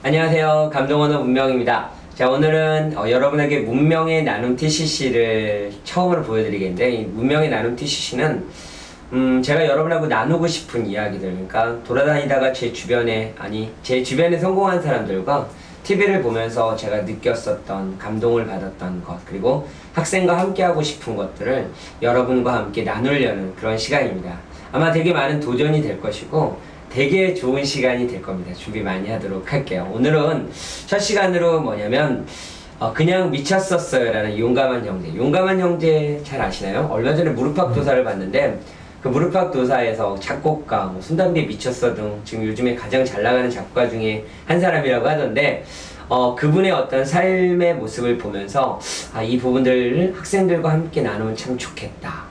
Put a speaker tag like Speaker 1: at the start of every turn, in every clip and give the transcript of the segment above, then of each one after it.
Speaker 1: 안녕하세요. 감동언어 문명입니다. 자, 오늘은 여러분에게 문명의 나눔 TCC를 처음으로 보여드리겠는데, 이 문명의 나눔 TCC는 제가 여러분하고 나누고 싶은 이야기들, 그러니까 돌아다니다가 제 주변에 성공한 사람들과 TV를 보면서 제가 느꼈었던 감동을 받았던 것, 그리고 학생과 함께 하고 싶은 것들을 여러분과 함께 나누려는 그런 시간입니다. 아마 되게 많은 도전이 될 것이고 되게 좋은 시간이 될 겁니다. 준비 많이 하도록 할게요. 오늘은 첫 시간으로 뭐냐면 그냥 미쳤었어요 라는 용감한 형제. 용감한 형제 잘 아시나요? 얼마 전에 무릎팍 도사를 봤는데, 그 무릎팍 도사에서 작곡가, 손담비에 미쳤어 등 지금 요즘에 가장 잘 나가는 작곡가 중에 한 사람이라고 하던데, 그분의 어떤 삶의 모습을 보면서 이 부분들을 학생들과 함께 나누면 참 좋겠다.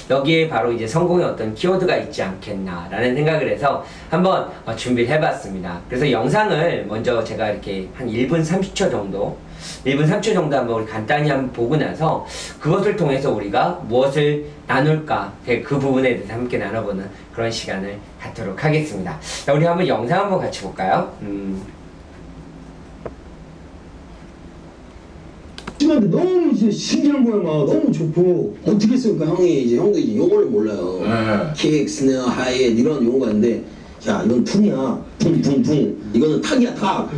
Speaker 1: 여기에 바로 이제 성공의 어떤 키워드가 있지 않겠나라는 생각을 해서 한번 준비를 해봤습니다. 그래서 영상을 먼저 제가 이렇게 한 1분 30초 정도 한번 우리 간단히 한번 보고 나서 그것을 통해서 우리가 무엇을 나눌까, 그 부분에 대해서 함께 나눠보는 그런 시간을 갖도록 하겠습니다. 자, 우리 한번 영상 한번 같이 볼까요?
Speaker 2: 근데 너무 이제 신기한 거야. 막 너무 좋고 어떻게 쓸까. 형도 이제 용어를 몰라요. 킥, 스네어, 하이햇 이런 용어가 있는데, 야 이건 퉁이야, 퉁퉁퉁. 이거는 탁이야, 탁.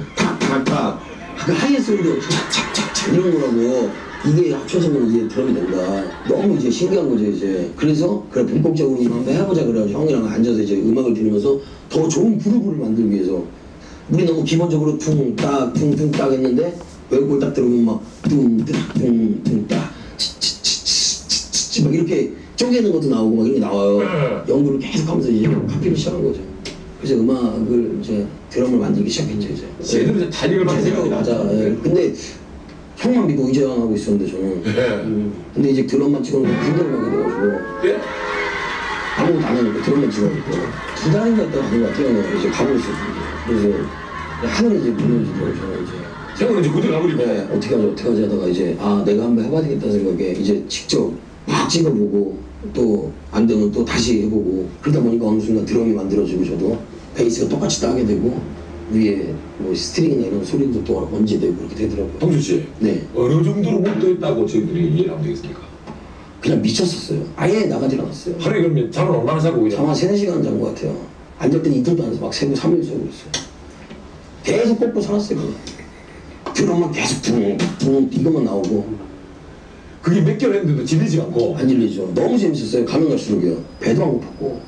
Speaker 2: 그 하이햇 소리도 착착착착 이런 거라고. 이게 합쳐서는 이제 드럼이 된다. 너무 이제 신기한 거죠 이제. 그래서 그래 본격적으로 한번 해보자 그래가지고 형이랑 앉아서 이제 음악을 들으면서 더 좋은 그루브를 만들기 위해서. 우리 너무 기본적으로 퉁딱 퉁퉁딱 했는데 외국을 딱 들으면 막 뚱뚱뚱뚱딱 치치치치치치 막 이렇게 쪼개는 것도 나오고 막 이런 게 나와요. 연구를 계속 하면서 이제 카피를 시작한 거죠. 그래서 음악을 이제 드럼을 만들기 시작했죠 이제.
Speaker 3: 제대로 이제 달력을
Speaker 2: 제 생각이 맞아. 예. 근데 형만 믿고 의지만 하고 있었는데 저는. 근데 이제 드럼만 찍어놓고 군대를 가게 돼가지고 아무것도 안 하니까 드럼만 찍어놓고 2달인가 있다가 간 것 같아요. 이제 가고 있었어요. 그래서 하늘이 이제 무너지더라고요 저는 이제.
Speaker 3: 형은 이제 군대 가버리고.
Speaker 2: 네, 어떻게 하지 하다가 이제 내가 한번 해봐야 되겠다는 생각에 이제 직접 막 찍어보고 또 안 되면 또 다시 해보고 그러다 보니까 어느 순간 드럼이 만들어지고 저도 베이스가 똑같이 따게 되고 위에 뭐 스트링이나 이런 소리도 또 얹게 되고 그렇게 되더라고요.
Speaker 3: 형준 씨.
Speaker 2: 네.
Speaker 3: 어느 정도로 못됐다고 저희들이 이해를 하면 되겠습니까?
Speaker 2: 그냥 미쳤었어요. 아예 나가질 않았어요.
Speaker 3: 하루에 그러면 잠을 얼마나 자고 그냥?
Speaker 2: 잠 한 3-4시간 잔 것 같아요. 앉을 때는 이틀도 안 해서 막 새고 3일 새고 있어요. 계속 꽂고 살았어요 그냥. 드럼만 계속 둥 이것만 나오고.
Speaker 3: 그게 몇 개월 했는데도 질리지 않고.
Speaker 2: 안 질리죠. 너무 재밌었어요. 가면 갈수록요. 배도 안 고팠고.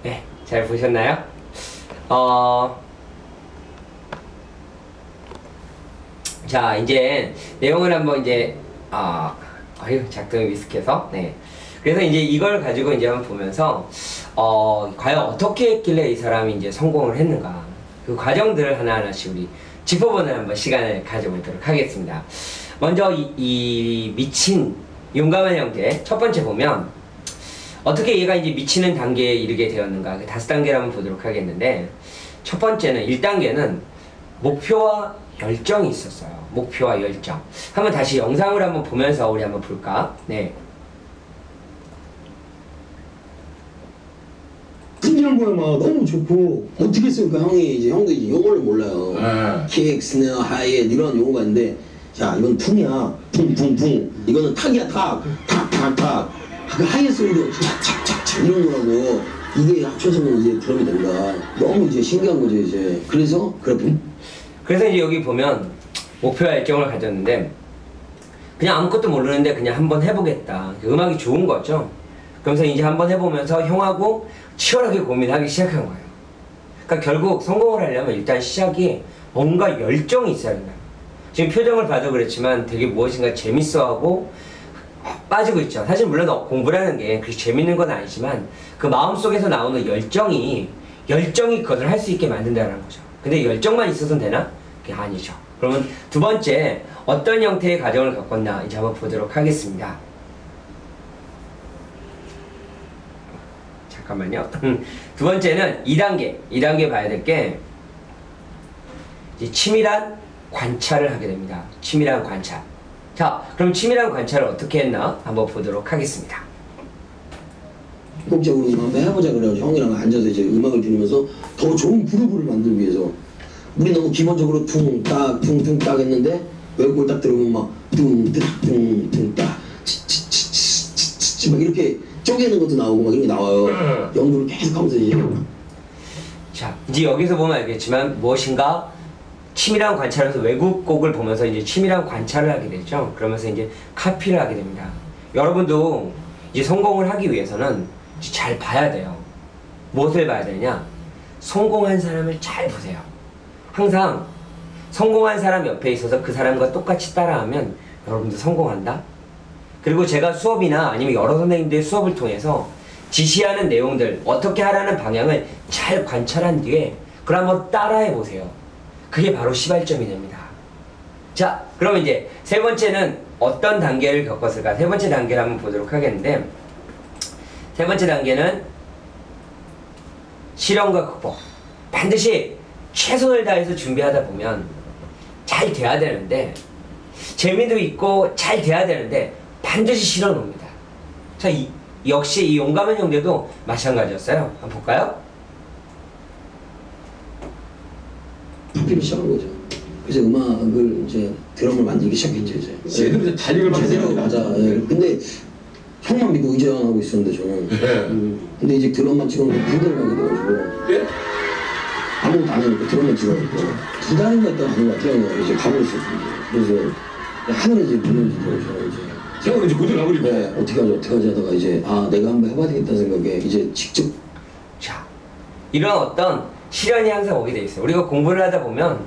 Speaker 1: 네, 잘 보셨나요? 자, 이제 내용을 한번 이제 작동이 미숙해서. 네. 그래서 이제 이걸 가지고 이제 한번 보면서 과연 어떻게 했길래 이 사람이 이제 성공을 했는가, 그 과정들을 하나하나씩 우리 짚어보는 한번 시간을 가져보도록 하겠습니다. 먼저 이 미친 용감한 형제 첫 번째 보면 어떻게 얘가 이제 미치는 단계에 이르게 되었는가, 그 5단계를 한번 보도록 하겠는데, 첫 번째는 1단계는 목표와 열정이 있었어요. 목표와 열정. 한번 다시 영상을 한번 보면서 우리 한번 볼까? 네.
Speaker 2: 신기한 거야. 막 너무 좋고 어떻게 쓸까. 형도 이제 용어를 몰라요. 킥, 스네어, 하이햇 이런 용어가 있는데, 야 이건 퉁이야, 퉁퉁퉁. 이거는 탁이야, 탁. 그 하이햇 소리도 착착착착 이런 거라고. 이게 합쳐서는 이제 드럼이 된다. 너무 이제 신기한 거죠 이제. 그래서
Speaker 1: 이제 여기 보면 목표와 열정을 가졌는데, 그냥 아무것도 모르는데 그냥 한번 해보겠다. 음악이 좋은 거죠. 그러면서 이제 한번 해보면서 형하고 치열하게 고민하기 시작한 거예요. 그러니까 결국 성공을 하려면 일단 시작이 뭔가 열정이 있어야 된다. 지금 표정을 봐도 그렇지만 되게 무엇인가 재밌어하고 빠지고 있죠. 사실 물론 공부라는 게 그렇게 재밌는 건 아니지만 그 마음속에서 나오는 열정이 그것을 할 수 있게 만든다는 거죠. 근데 열정만 있어서는 되나? 그게 아니죠. 그러면 두 번째, 어떤 형태의 과정을 겪었나 이제 한번 보도록 하겠습니다. 잠깐만요. 두 번째는 2단계 봐야 될 게 치밀한 관찰을 하게 됩니다. 치밀한 관찰. 자, 그럼 치밀한 관찰을 어떻게 했나 한번 보도록 하겠습니다.
Speaker 2: 적극적으로 한번 해보자 그래가지고 형이랑 앉아서 이제 음악을 들으면서 더 좋은 그루브를 만들기 위해서 우리 너무 기본적으로 퉁딱 퉁퉁딱 했는데 외국을 딱 들으면 막 퉁딱 치치치치치치 막 이렇게 쪼개는 것도 나오고 막 이런 게 나와요. 연구를 계속 하면서 이제
Speaker 1: 자, 이제 여기서 보면 알겠지만 무엇인가 치밀한 관찰에서 외국 곡을 보면서 이제 치밀한 관찰을 하게 되죠. 그러면서 이제 카피를 하게 됩니다. 여러분도 이제 성공을 하기 위해서는 잘 봐야 돼요. 무엇을 봐야 되냐? 성공한 사람을 잘 보세요. 항상 성공한 사람 옆에 있어서 그 사람과 똑같이 따라하면 여러분도 성공한다. 그리고 제가 수업이나 아니면 여러 선생님들의 수업을 통해서 지시하는 내용들, 어떻게 하라는 방향을 잘 관찰한 뒤에 그걸 한번 따라해 보세요. 그게 바로 시발점이 됩니다. 자, 그럼 이제 세 번째는 어떤 단계를 겪었을까? 세 번째 단계를 한번 보도록 하겠는데, 세 번째 단계는 실험과 극복. 반드시 최선을 다해서 준비하다 보면 잘 돼야 되는데, 재미도 있고 잘 돼야 되는데 반드시 실현 옵니다. 자, 역시 이 용감한 형제도 마찬가지였어요. 한번 볼까요?
Speaker 2: 파피를 시작한 거죠. 그래서 음악을 이제 드럼을 만들기 시작했죠 이제.
Speaker 3: 제대로 이제 달력을
Speaker 2: 제대로 맞아. 예. 근데 형만 믿고 의지하고 있었는데 저는. 근데 이제 드럼만 찍었는데 군대를 가게 돼가지고 아무것도 안 하니까 드럼만 찍어가지고 2달인가 있다가 가는 것 같아요. 이제 가버렸어요. 그래서 하늘에 이제 무너지더라고요. 이제.
Speaker 3: 형은 이제 군대 가버리고.
Speaker 2: 네, 어떻게 하지 하다가 이제 내가 한번 해봐야 되겠다는 생각에 이제 직접.
Speaker 1: 자, 이런 어떤 시련이 항상 오게 돼 있어요. 우리가 공부를 하다 보면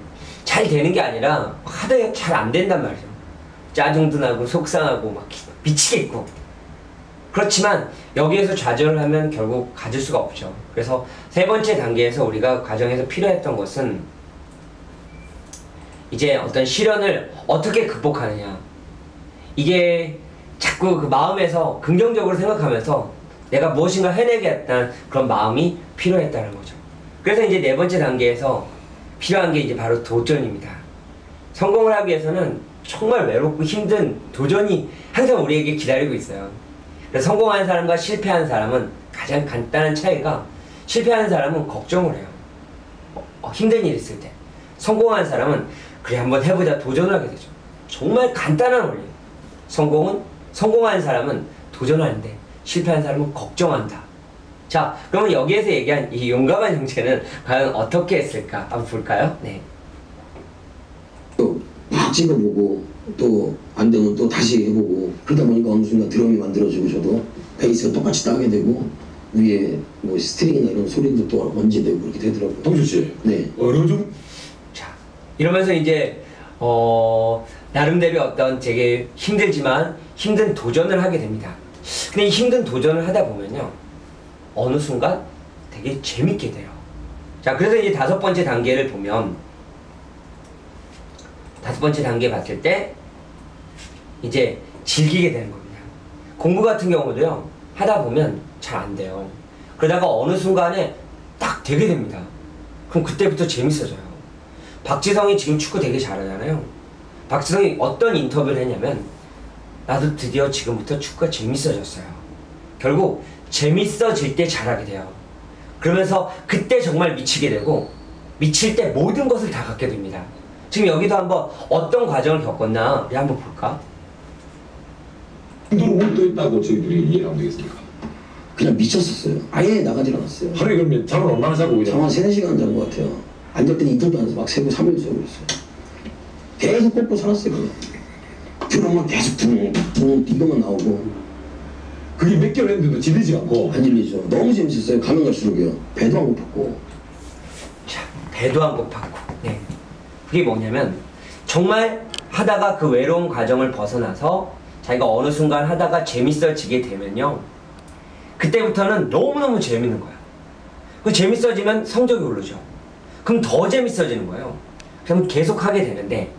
Speaker 1: 잘 되는 게 아니라 하다 잘 안 된단 말이죠. 짜증도 나고 속상하고 막 미치겠고. 그렇지만 여기에서 좌절을 하면 결국 가질 수가 없죠. 그래서 세 번째 단계에서 우리가 과정에서 필요했던 것은 이제 어떤 시련을 어떻게 극복하느냐. 이게 자꾸 그 마음에서 긍정적으로 생각하면서 내가 무엇인가 해내겠다는 그런 마음이 필요했다는 거죠. 그래서 이제 네 번째 단계에서 필요한 게 이제 바로 도전입니다. 성공을 하기 위해서는 정말 외롭고 힘든 도전이 항상 우리에게 기다리고 있어요. 그래서 성공한 사람과 실패한 사람은 가장 간단한 차이가, 실패하는 사람은 걱정을 해요. 힘든 일 있을 때. 성공한 사람은 그래 한번 해보자 도전을 하게 되죠. 정말 간단한 원리. 성공한 사람은 도전하는데 실패한 사람은 걱정한다. 자, 그러면 여기에서 얘기한 이 용감한 형제는 과연 어떻게 했을까? 한번 볼까요? 네.
Speaker 2: 또 막 찍어보고 또 안 되면 또 다시 해보고 그러다 보니까 어느 순간 드럼이 만들어지고 저도 베이스가 똑같이 따게 되고 위에 뭐 스트링이나 이런 소리도 또 얹어지고 그렇게 되더라고요.
Speaker 3: 동준 씨.
Speaker 2: 네.
Speaker 3: 어느 좀.
Speaker 1: 자, 이러면서 이제 나름대로 어떤 되게 힘들지만 힘든 도전을 하게 됩니다. 근데 이 힘든 도전을 하다 보면요, 어느 순간 되게 재밌게 돼요. 자, 그래서 이제 다섯 번째 단계를 보면, 다섯 번째 단계 봤을 때 이제 즐기게 되는 겁니다. 공부 같은 경우도요, 하다 보면 잘 안 돼요. 그러다가 어느 순간에 딱 되게 됩니다. 그럼 그때부터 재밌어져요. 박지성이 지금 축구 되게 잘하잖아요. 박지성이 어떤 인터뷰를 했냐면, 나도 드디어 지금부터 축구가 재밌어졌어요. 결국 재밌어질 때 잘하게 돼요. 그러면서 그때 정말 미치게 되고, 미칠 때 모든 것을 다 갖게 됩니다. 지금 여기도 한번 어떤 과정을 겪었나 우리 한번 볼까?
Speaker 3: 힘들고 못 있다고 저희들이 이해하면 되겠습니까?
Speaker 2: 그냥 미쳤었어요. 아예 나가질 않았어요.
Speaker 3: 하루에 그러면 잠을 얼마나 자고 그냥?
Speaker 2: 잠 한 3-4시간 잔 것 같아요. 앉을 때는 이틀도 안 해서 막 새고 3일도 새고 있어요. 계속 꽂고 살았어요. 그냥. 드럼만 계속 둥 이것만 나오고.
Speaker 3: 그게 몇 개월 했는데도 질리지 않고.
Speaker 2: 안 질리죠. 너무 재밌었어요. 가면 갈수록요. 배도 안 고팠고.
Speaker 1: 자, 배도 안 고팠고. 네. 그게 뭐냐면, 정말 하다가 그 외로운 과정을 벗어나서 자기가 어느 순간 하다가 재밌어지게 되면요, 그때부터는 너무너무 재밌는 거야. 그 재밌어지면 성적이 오르죠. 그럼 더 재밌어지는 거예요. 그럼 계속 하게 되는데,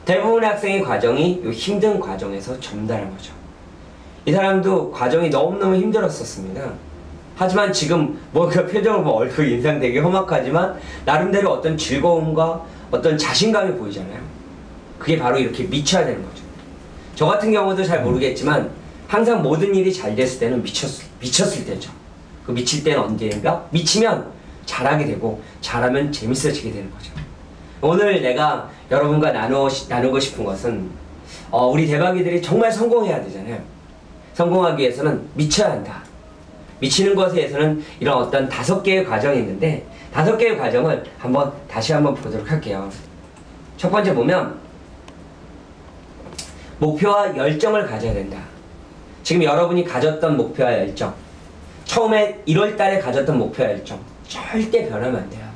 Speaker 1: 대부분의 학생의 과정이 이 힘든 과정에서 전달한 거죠. 이 사람도 과정이 너무너무 힘들었었습니다. 하지만 지금 뭔가 표정을 보면 얼굴 인상 되게 험악하지만 나름대로 어떤 즐거움과 어떤 자신감이 보이잖아요. 그게 바로 이렇게 미쳐야 되는 거죠. 저 같은 경우도 잘 모르겠지만 항상 모든 일이 잘 됐을 때는 미쳤을 때죠. 그 미칠 때는 언제인가? 미치면 잘하게 되고 잘하면 재밌어지게 되는 거죠. 오늘 내가 여러분과 나누고 싶은 것은 우리 대박이들이 정말 성공해야 되잖아요. 성공하기 위해서는 미쳐야 한다. 미치는 것에 대해서는 이런 어떤 5개의 과정이 있는데 5개의 과정을 다시 한번 보도록 할게요. 첫 번째 보면 목표와 열정을 가져야 된다. 지금 여러분이 가졌던 목표와 열정, 처음에 1월 달에 가졌던 목표와 열정 절대 변하면 안 돼요.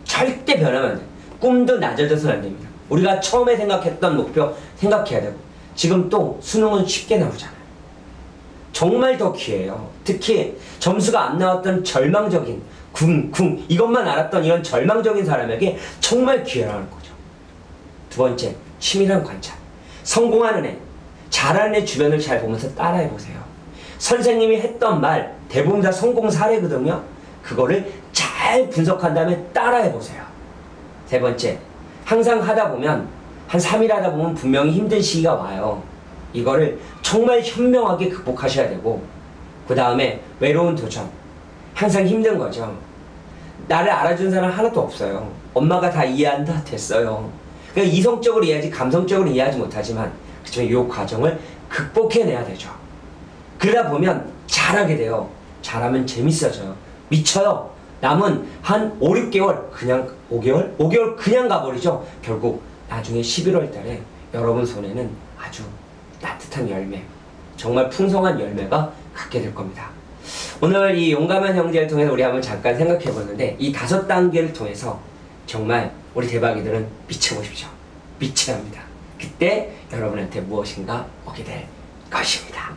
Speaker 1: 절대 변하면 안 돼요. 꿈도 낮아져서는 안 됩니다. 우리가 처음에 생각했던 목표 생각해야 되고 지금 또 수능은 쉽게 나오잖아요. 정말 더 기회예요. 특히 점수가 안 나왔던 절망적인 궁 이것만 알았던 이런 절망적인 사람에게 정말 기회라는 거죠. 두 번째, 치밀한 관찰. 성공하는 애, 잘하는 애 주변을 잘 보면서 따라해보세요. 선생님이 했던 말 대부분 다 성공 사례거든요. 그거를 잘 분석한 다음에 따라해보세요. 세 번째, 항상 하다 보면 한 3일 하다 보면 분명히 힘든 시기가 와요. 이거를 정말 현명하게 극복하셔야 되고 그 다음에 외로운 도전. 항상 힘든 거죠. 나를 알아준 사람 하나도 없어요. 엄마가 다 이해한다 됐어요. 그러니까 이성적으로 이해하지 감성적으로 이해하지 못하지만 그렇지만 이 과정을 극복해내야 되죠. 그러다 보면 잘하게 돼요. 잘하면 재밌어져요. 미쳐요. 남은 한 5, 6개월 그냥 5개월 그냥 가버리죠. 결국 나중에 11월 달에 여러분 손에는 아주 따뜻한 열매, 정말 풍성한 열매가 갖게 될 겁니다. 오늘 이 용감한 형제를 통해서 우리 한번 잠깐 생각해 보는데 이 5단계를 통해서 정말 우리 대박이들은 미쳐보십시오. 미쳐야 합니다. 그때 여러분한테 무엇인가 오게 될 것입니다.